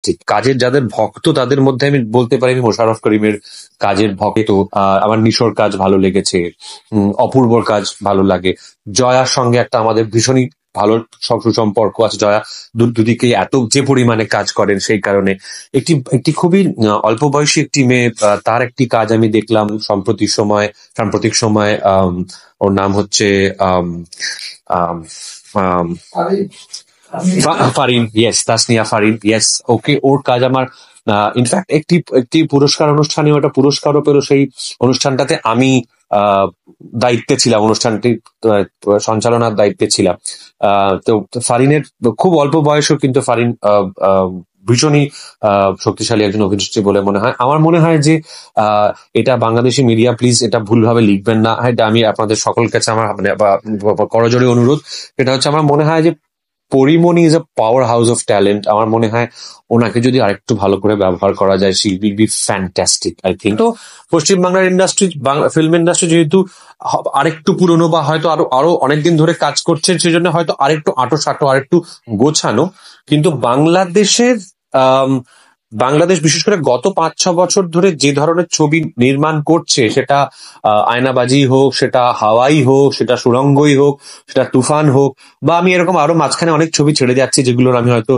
ঠিক, কাজের যাদের ভক্ত তাদের মধ্যে আমি বলতে পারি আমি মোশাররফ করিমের কাজের ভক্ত। আমার নিশোর কাজ ভালো লেগেছে, অপূর্বর কাজ ভালো লাগে। জয়ার সঙ্গে একটা আমাদের ভীষণই ভালো সুসম্পর্ক আছে। জয়া দুদিকে এত যে পরিমাণে কাজ করেন, সেই কারণে একটি একটি খুবই অল্প বয়সী একটি মেয়ে, তার একটি কাজ আমি দেখলাম সাম্প্রতিক সময়। ওর নাম হচ্ছে আম, আম, আম, ফারিন, ইয়েস, তাসনিয়া ফারিন, ইয়েস। ওকে, ওর কাজ আমার ইনফ্যাক্ট একটি একটি পুরস্কার অনুষ্ঠানে ওটা পুরস্কারও পেল। সেই অনুষ্ঠানটাতে আমি দায়িত্বে ছিলাম, অনুষ্ঠানটি সঞ্চালনার দায়িত্বে ছিলাম। তো ফারিনের খুব অল্প বয়সও কিন্তু ফারিন ভীষণই শক্তিশালী একজন অভিনেত্রী বলে মনে হয়। আমার মনে হয় যে এটা বাংলাদেশি মিডিয়া প্লিজ এটা ভুলভাবে লিখবেন না। এটা আমি আপনাদের সকল কাছে আমার মানে করজোড়ে অনুরোধ। এটা হচ্ছে আমার মনে হয় যে Pori Moni is a power house of talent. আমার মনে হয় ওনাকে যদি আরেকটু ভালো করে ব্যবহার করা যায়, she will be fantastic I think. তো পশ্চিমবাংলার ইন্ডাস্ট্রি, ফিল্ম ইন্ডাস্ট্রি যেহেতু আরেকটু পুরনো বা হয়তো আরো আরো অনেকদিন ধরে কাজ করছেন, সেই জন্য হয়তো আরেকটু আঁটো আরেকটু গোছানো। কিন্তু বাংলাদেশের বাংলাদেশ বিশেষ করে গত 5-6 বছর ধরে যে ধরনের ছবি নির্মাণ করছে, সেটা আয়নাবাজি হোক, সেটা হাওয়াই হোক, সেটা সুড়ঙ্গই হোক, সেটা তুফান হোক, বা আমি এরকম আরো মাঝখানে অনেক ছবি ছেড়ে যাচ্ছি যেগুলোর আমি হয়তো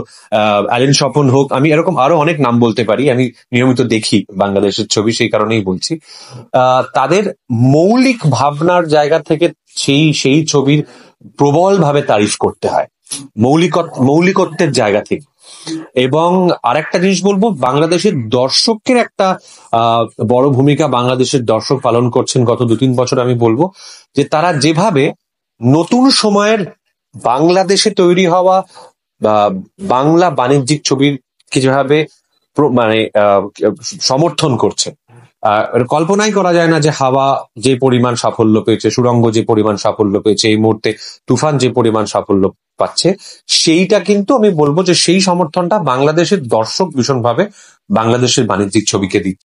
অ্যালেন স্বপন হোক, আমি এরকম আরো অনেক নাম বলতে পারি। আমি নিয়মিত দেখি বাংলাদেশের ছবি, সেই কারণেই বলছি। তাদের মৌলিক ভাবনার জায়গা থেকে সেই ছবির প্রবল ভাবে তারিফ করতে হয়, মৌলিকত্বের জায়গা থেকে। এবং আরেকটা জিনিস বলবো, বাংলাদেশের দর্শকের একটা বড় ভূমিকা বাংলাদেশের দর্শক পালন করছেন গত 2-3 বছর। আমি বলবো যে তারা যেভাবে নতুন সময়ের বাংলাদেশে তৈরি হওয়া বাংলা বাণিজ্যিক ছবিকে যেভাবে মানে সমর্থন করছে, কল্পনাই করা যায় না যে হাওয়া যে পরিমাণ সাফল্য পেয়েছে, সুড়ঙ্গ যে পরিমাণ সাফল্য পেয়েছে, এই মুহূর্তে তুফান যে পরিমাণ সাফল্য পাচ্ছে, সেইটা কিন্তু আমি বলবো যে সেই সমর্থনটা বাংলাদেশের দর্শক ভীষণভাবে বাংলাদেশের বাণিজ্যিক ছবিকে দিচ্ছে।